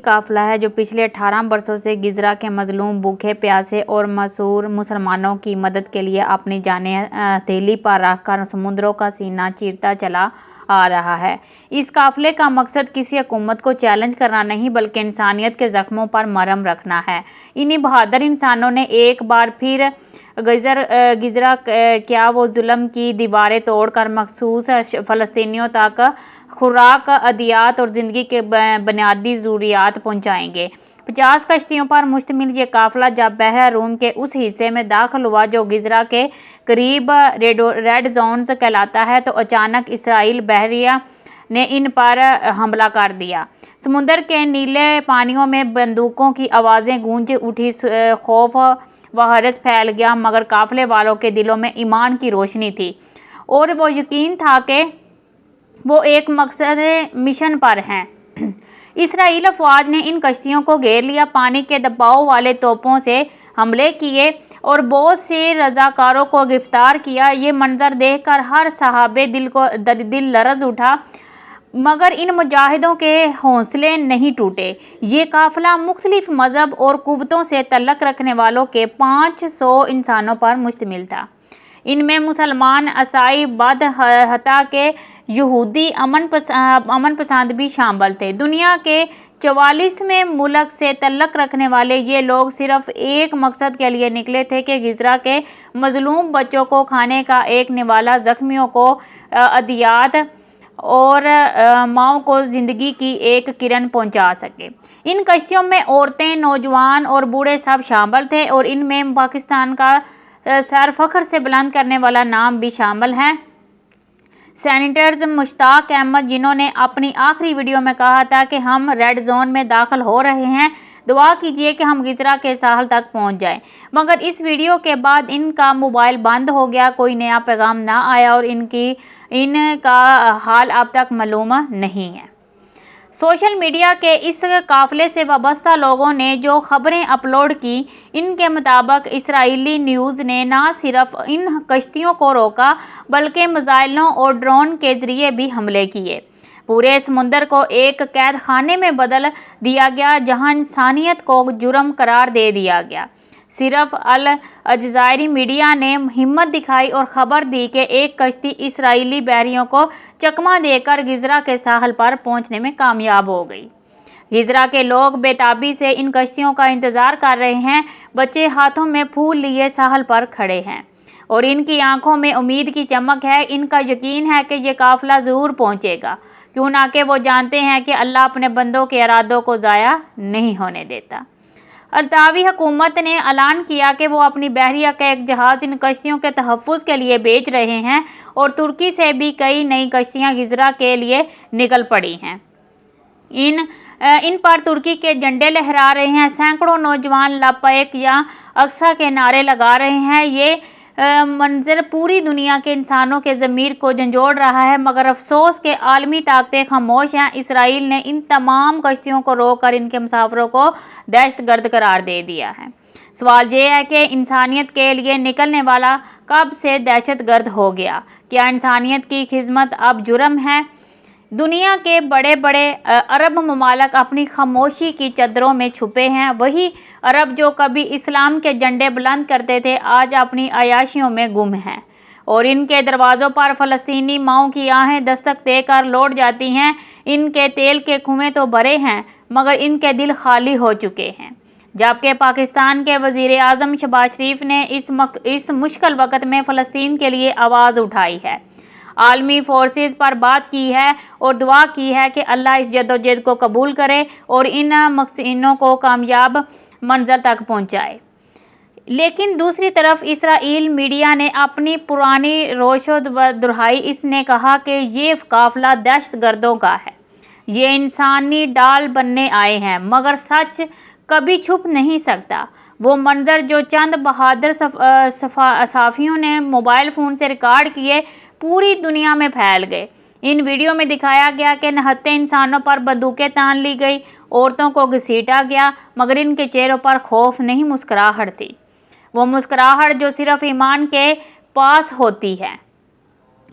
قافلہ ہے جو پچھلے 18 برسوں سے غزہ کے مظلوم، بھوکے پیاسے اور محصور مسلمانوں کی مدد کے لیے اپنی جانیں ہتھیلی پر رکھ کر سمندروں کا سینہ چیرتا چلا آ رہا ہے۔ اس قافلے کا مقصد کسی حکومت کو چیلنج کرنا نہیں بلکہ انسانیت کے زخموں پر مرہم رکھنا ہے۔ انہی بہادر انسانوں نے ایک بار پھر غزہ کیا وہ ظلم کی دیواریں توڑ کر مخصوص فلسطینیوں تک خوراک، ادویات اور زندگی کے بنیادی ضروریات پہنچائیں گے۔ 50 کشتیوں پر مشتمل یہ قافلہ جب بحیرہ روم کے اس حصے میں داخل ہوا جو غزہ کے قریب ریڈ زونز کہلاتا ہے تو اچانک اسرائیلی بحریہ نے ان پر حملہ کر دیا۔ سمندر کے نیلے پانیوں میں بندوقوں کی آوازیں گونج اٹھی، خوف و ہرس پھیل گیا، مگر قافلے والوں کے دلوں میں ایمان کی روشنی تھی اور وہ یقین تھا کہ وہ ایک مقصد مشن پر ہیں۔ اسرائیلی افواج نے ان کشتیوں کو گھیر لیا، پانی کے دباؤ والے توپوں سے حملے کیے اور بہت سے رضاکاروں کو گرفتار کیا۔ یہ منظر دیکھ کر ہر صحابی دل لرز اٹھا، مگر ان مجاہدوں کے حوصلے نہیں ٹوٹے۔ یہ قافلہ مختلف مذہب اور قوتوں سے تعلق رکھنے والوں کے 500 انسانوں پر مشتمل تھا۔ ان میں مسلمان، عیسائی، بدھ، حتیٰ کہ یہودی امن پسند بھی شامل تھے۔ دنیا کے 44ویں ملک سے تعلق رکھنے والے یہ لوگ صرف ایک مقصد کے لیے نکلے تھے کہ غزہ کے مظلوم بچوں کو کھانے کا ایک نوالا، زخمیوں کو ادویات اور ماؤں کو زندگی کی ایک کرن پہنچا سکے۔ ان کشتیوں میں عورتیں، نوجوان اور بوڑھے سب شامل تھے اور ان میں پاکستان کا سر فخر سے بلند کرنے والا نام بھی شامل ہے۔ سینیٹر مشتاق احمد، جنہوں نے اپنی آخری ویڈیو میں کہا تھا کہ ہم ریڈ زون میں داخل ہو رہے ہیں، دعا کیجیے کہ ہم غزہ کے ساحل تک پہنچ جائیں، مگر اس ویڈیو کے بعد ان کا موبائل بند ہو گیا، کوئی نیا پیغام نہ آیا اور ان کا حال اب تک معلوم نہیں ہے۔ سوشل میڈیا کے اس قافلے سے وابستہ لوگوں نے جو خبریں اپلوڈ کی، ان کے مطابق اسرائیلی نیوز نے نہ صرف ان کشتیوں کو روکا بلکہ میزائلوں اور ڈرون کے ذریعے بھی حملے کیے۔ پورے سمندر کو ایک قید خانے میں بدل دیا گیا جہاں انسانیت کو جرم قرار دے دیا گیا۔ صرف الجزائری میڈیا نے ہمت دکھائی اور خبر دی کہ ایک کشتی اسرائیلی بحریوں کو چکمہ دے کر غزہ کے ساحل پر پہنچنے میں کامیاب ہو گئی۔ غزہ کے لوگ بے تابی سے ان کشتیوں کا انتظار کر رہے ہیں، بچے ہاتھوں میں پھول لیے ساحل پر کھڑے ہیں اور ان کی آنکھوں میں امید کی چمک ہے۔ ان کا یقین ہے کہ یہ قافلہ ضرور پہنچے گا، کیوں نہ کہ وہ جانتے ہیں کہ اللہ اپنے بندوں کے ارادوں کو ضائع نہیں ہونے دیتا۔ الطاوی حکومت نے اعلان کیا کہ وہ اپنی بحریہ کا ایک جہاز ان کشتیوں کے تحفظ کے لیے بھیج رہے ہیں اور ترکی سے بھی کئی نئی کشتیاں غزہ کے لیے نکل پڑی ہیں۔ ان پر ترکی کے جھنڈے لہرا رہے ہیں، سینکڑوں نوجوان لبیک یا اقصی کے نعرے لگا رہے ہیں۔ یہ منظر پوری دنیا کے انسانوں کے ضمیر کو جھنجھوڑ رہا ہے، مگر افسوس کہ عالمی طاقتیں خاموش ہیں۔ اسرائیل نے ان تمام کشتیوں کو روک کر ان کے مسافروں کو دہشت گرد قرار دے دیا ہے۔ سوال یہ ہے کہ انسانیت کے لیے نکلنے والا کب سے دہشت گرد ہو گیا؟ کیا انسانیت کی خدمت اب جرم ہے؟ دنیا کے بڑے بڑے عرب ممالک اپنی خاموشی کی چادروں میں چھپے ہیں۔ وہی عرب جو کبھی اسلام کے جھنڈے بلند کرتے تھے آج اپنی عیاشیوں میں گم ہیں اور ان کے دروازوں پر فلسطینی ماؤں کی آہیں دستک دے کر لوٹ جاتی ہیں۔ ان کے تیل کے کنویں تو بھرے ہیں مگر ان کے دل خالی ہو چکے ہیں۔ جبکہ پاکستان کے وزیر اعظم شہباز شریف نے اس مشکل وقت میں فلسطین کے لیے آواز اٹھائی ہے، عالمی فورسز پر بات کی ہے اور دعا کی ہے کہ اللہ اس جدوجہد کو قبول کرے اور ان مقصدینوں کو کامیاب منزل تک پہنچائے۔ لیکن دوسری طرف اسرائیل میڈیا نے اپنی پرانی روش دہرائی۔ اس نے کہا کہ یہ قافلہ دہشت گردوں کا ہے، یہ انسانی ڈال بننے آئے ہیں، مگر سچ کبھی چھپ نہیں سکتا۔ وہ منظر جو چند بہادر صحافیوں نے موبائل فون سے ریکارڈ کیے پوری دنیا میں پھیل گئے۔ ان ویڈیو میں دکھایا گیا کہ نہتے انسانوں پر بندوقیں تان لی گئی، عورتوں کو گھسیٹا گیا، مگر ان کے چہروں پر خوف نہیں، مسکراہٹ تھی۔ وہ مسکراہٹ جو صرف ایمان کے پاس ہوتی ہے،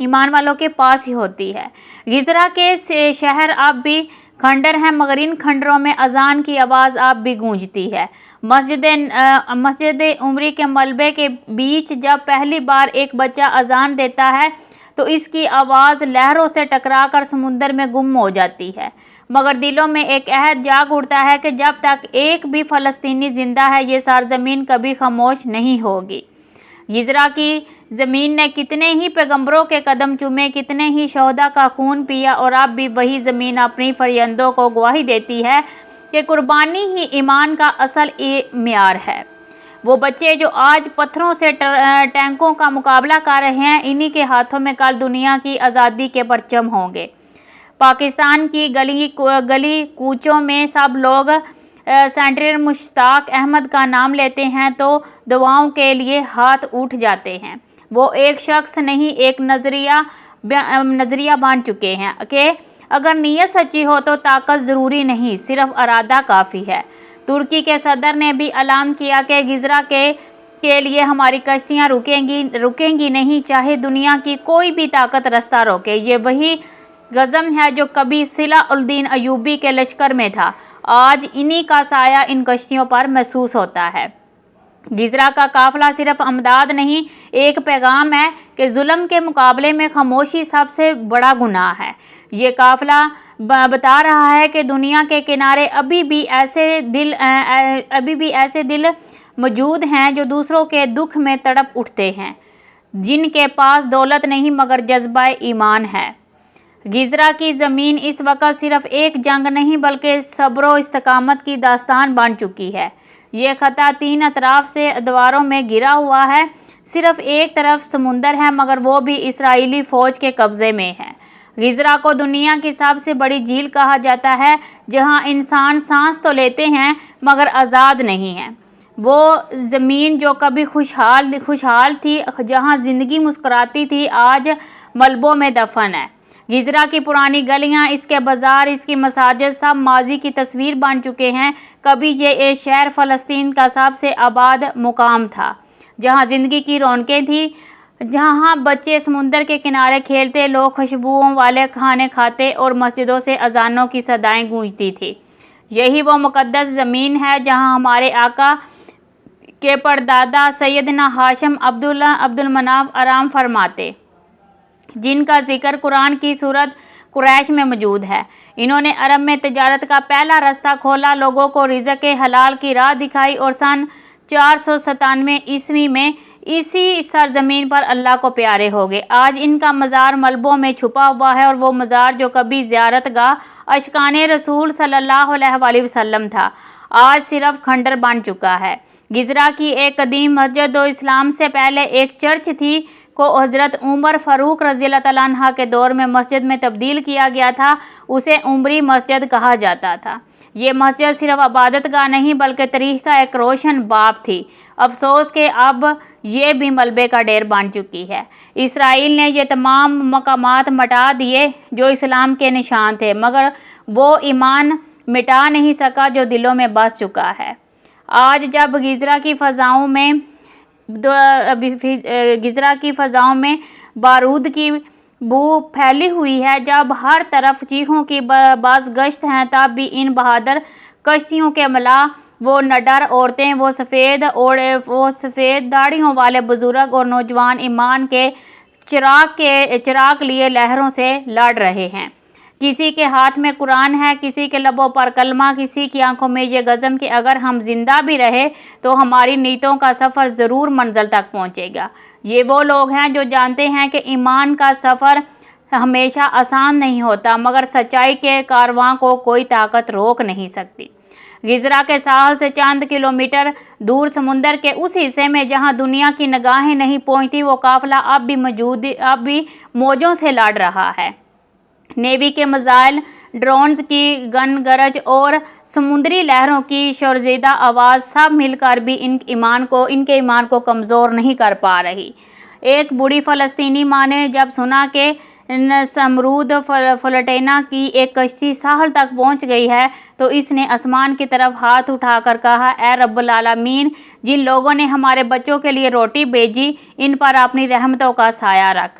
ایمان والوں کے پاس ہی ہوتی ہے۔ غزہ کے شہر اب بھی खंडर हैं मगर इन खंडरों में अजान की आवाज़ अब भी गूंजती है। मस्जिद उमरी के मलबे के बीच जब पहली बार एक बच्चा अजान देता है तो इसकी आवाज़ लहरों से टकराकर समुद्र में गुम हो जाती है, मगर दिलों में एक अहद जाग उठता है कि जब तक एक भी फ़लस्तीनी ज़िंदा है ये सरज़मीन कभी खामोश नहीं होगी। गिज़रा की ज़मीन ने कितने ही पैगंबरों के कदम चूमे, कितने ही शहदा का खून पिया, और अब भी वही ज़मीन अपनी फरियादों को गवाही देती है कि कुर्बानी ही ईमान का असल मेयार है। वो बच्चे जो आज पत्थरों से टैंकों का मुकाबला कर रहे हैं, इन्हीं के हाथों में कल दुनिया की आज़ादी के परचम होंगे। पाकिस्तान की गली कूचों में सब लोग सेनेटर मुश्ताक अहमद का नाम लेते हैं तो दुआओं के लिए हाथ उठ जाते हैं। वो एक शख्स नहीं, एक नज़रिया बन चुके हैं कि अगर नीयत सच्ची हो तो ताकत ज़रूरी नहीं, सिर्फ इरादा काफ़ी है। तुर्की के सदर ने भी ऐलान किया कि गिज़रा के लिए हमारी कश्तियाँ रुकेंगी नहीं, चाहे दुनिया की कोई भी ताकत रास्ता रोके। ये वही गज़म है जो कभी सिला-उल-दीन अयूबी के लश्कर में था, आज इन्हीं का साया इन कश्तियों पर महसूस होता है। गिज़रा का काफ़िला सिर्फ अमदाद नहीं, एक पैगाम है कि जुल्म के मुकाबले में खामोशी सबसे बड़ा गुनाह है। ये काफ़िला बता रहा है कि दुनिया के किनारे अभी भी ऐसे दिल मौजूद हैं जो दूसरों के दुख में तड़प उठते हैं, जिनके पास दौलत नहीं मगर जज्बा ईमान है। गिज़रा की ज़मीन इस वक्त सिर्फ एक जंग नहीं बल्कि सब्र व इस्तिकामत की दास्तान बन चुकी है। ये खता 3 अतराफ से दीवारों में घिरा हुआ है। सिर्फ एक तरफ समुंदर है मगर वो भी इसराइली फ़ौज के कब्ज़े में है। गिज़रा को दुनिया की सबसे बड़ी झील कहा जाता है, जहाँ इंसान सांस तो लेते हैं मगर आज़ाद नहीं है। वो ज़मीन जो कभी खुशहाल थी, जहाँ ज़िंदगी मुस्कुराती थी, आज मलबों में दफन है। गिज़रा की पुरानी गलियाँ, इसके बाज़ार, इसकी मसाजिद सब माजी की तस्वीर बन चुके हैं। कभी ये शहर फ़लस्तीन का सबसे आबाद मुकाम था, जहाँ ज़िंदगी की रौनकें थी, जहाँ बच्चे समुंदर के किनारे खेलते, लोग खुशबुओं वाले खाने खाते और मस्जिदों से अजानों की सदाएं गूंजती थी। यही वो मुक़द्दस ज़मीन है जहाँ हमारे आका के परदादा सैयदना हाशिम अब्दुल मनाफ आराम फरमाते, जिनका जिक्र कुरान की सूरत कुरैश में मौजूद है। इन्होंने अरब में तिजारत का पहला रास्ता खोला, लोगों को रिज़्क़ हलाल की राह दिखाई और सन 497 ईस्वी में इसी सरजमीन पर अल्लाह को प्यारे हो गए। आज इनका मज़ार मलबों में छुपा हुआ है और वो मज़ार जो कभी ज़ियारतगाह अशकाने रसूल सल्लल्लाहु अलैहि वसल्लम था, आज सिर्फ खंडर बन चुका है। गिज़रा की एक कदीम मस्जिद और इस्लाम से पहले एक चर्च थी को हज़रत उमर फ़ारूक रज़ियल्लाहु तआला अन्हा के दौर में मस्जिद में तब्दील किया गया था। उसे उमरी मस्जिद कहा जाता था। ये मस्जिद सिर्फ इबादतगाह नहीं बल्कि तारीख़ का एक रोशन बाब थी। अफसोस कि अब ये भी मलबे का ढेर बन चुकी है। इसराइल ने ये तमाम मकामात मिटा दिए जो इस्लाम के निशान थे, मगर वो ईमान मिटा नहीं सका जो दिलों में बस चुका है। आज जब गिज़रा की फ़ज़ाओं में बारूद की बू फैली हुई है, जब हर तरफ चीखों की बाज़गश्त हैं, तब भी इन बहादुर कश्तियों के मलाह, वो निडर औरतें, वो सफ़ेद दाढ़ियों वाले बुज़ुर्ग और नौजवान ईमान के चिराग लिए लहरों से लड़ रहे हैं। किसी के हाथ में कुरान है, किसी के लबों पर कलमा, किसी की आंखों में ये गज़म कि अगर हम जिंदा भी रहे तो हमारी नीयतों का सफ़र ज़रूर मंजिल तक पहुंचेगा। ये वो लोग हैं जो जानते हैं कि ईमान का सफ़र हमेशा आसान नहीं होता, मगर सच्चाई के कारवां को कोई ताकत रोक नहीं सकती। गिज़रा के साहल से चंद किलोमीटर दूर समुंदर के उस हिस्से में जहां दुनिया की निगाहें नहीं पहुंचती, वो काफ़िला अब भी मौजों से लड़ रहा है। नेवी के मिसाइल, ड्रोन्स की गन गरज और समुद्री लहरों की शोरज़दा आवाज़ सब मिलकर भी इनके ईमान को कमज़ोर नहीं कर पा रही। एक बूढ़ी फ़लस्तीनी माँ ने जब सुना कि समरूद फ्लटेना की एक कश्ती साहल तक पहुंच गई है, तो इसने आसमान की तरफ हाथ उठाकर कहा, ऐ रब्बुल आलमीन, जिन लोगों ने हमारे बच्चों के लिए रोटी भेजी, इन पर अपनी रहमतों का साया रख।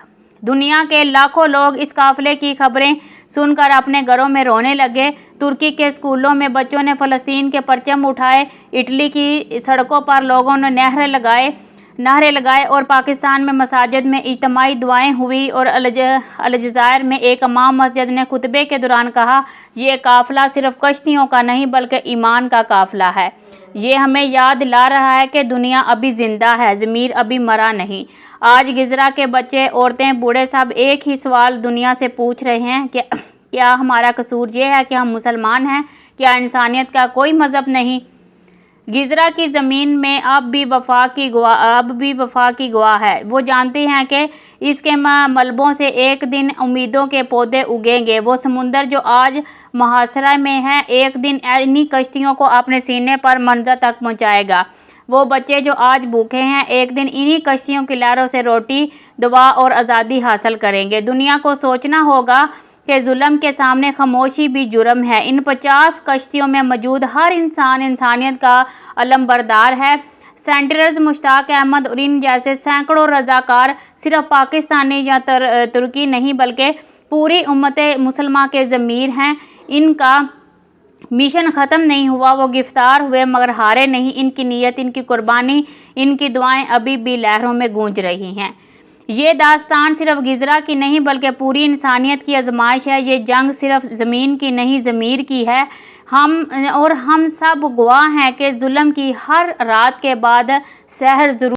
दुनिया के लाखों लोग इस काफ़िले की खबरें सुनकर अपने घरों में रोने लगे। तुर्की के स्कूलों में बच्चों ने फ़लस्तीन के परचम उठाए, इटली की सड़कों पर लोगों ने नारे लगाए और पाकिस्तान में मसाजिद में इज्तिमाई दुआएं हुई और अलजायर में एक इमाम मस्जिद ने खुतबे के दौरान कहा, ये काफ़िला सिर्फ कश्तियों का नहीं बल्कि ईमान का काफ़िला है। ये हमें याद दिला रहा है कि दुनिया अभी ज़िंदा है, ज़मीर अभी मरा नहीं। आज गिजरा के बच्चे, औरतें, बूढ़े सब एक ही सवाल दुनिया से पूछ रहे हैं कि क्या हमारा कसूर ये है कि हम मुसलमान हैं? क्या इंसानियत का कोई मज़हब नहीं? गिजरा की ज़मीन में अब भी वफा की गवाह है। वो जानते हैं कि इसके मलबों से एक दिन उम्मीदों के पौधे उगेंगे। वो समुंदर जो आज मुहासरा में है, एक दिन इन्हीं कश्तियों को अपने सीने पर मंजर तक पहुंचाएगा। वो बच्चे जो आज भूखे हैं, एक दिन इन्हीं कश्तियों की लहरों से रोटी, दुआ और आज़ादी हासिल करेंगे। दुनिया को सोचना होगा कि जुल्म के सामने खामोशी भी जुर्म है। इन 50 कश्तियों में मौजूद हर इंसान इंसानियत का अलमबरदार है। सेंटर्स मुश्ताक अहमद और इन जैसे सैकड़ों रज़ाकार सिर्फ पाकिस्तानी या तुर्की नहीं बल्कि पूरी उम्मत मुसलमान के ज़मीर हैं। इनका मिशन ख़त्म नहीं हुआ, वो गिरफ्तार हुए मगर हारे नहीं। इनकी नीयत, इनकी कुर्बानी, इनकी दुआएं अभी भी लहरों में गूंज रही हैं। ये दास्तान सिर्फ गिजरा की नहीं बल्कि पूरी इंसानियत की आजमाइश है। ये जंग सिर्फ ज़मीन की नहीं ज़मीर की है। हम सब गवाह हैं कि जुल्म की हर रात के बाद सहर ज़रूर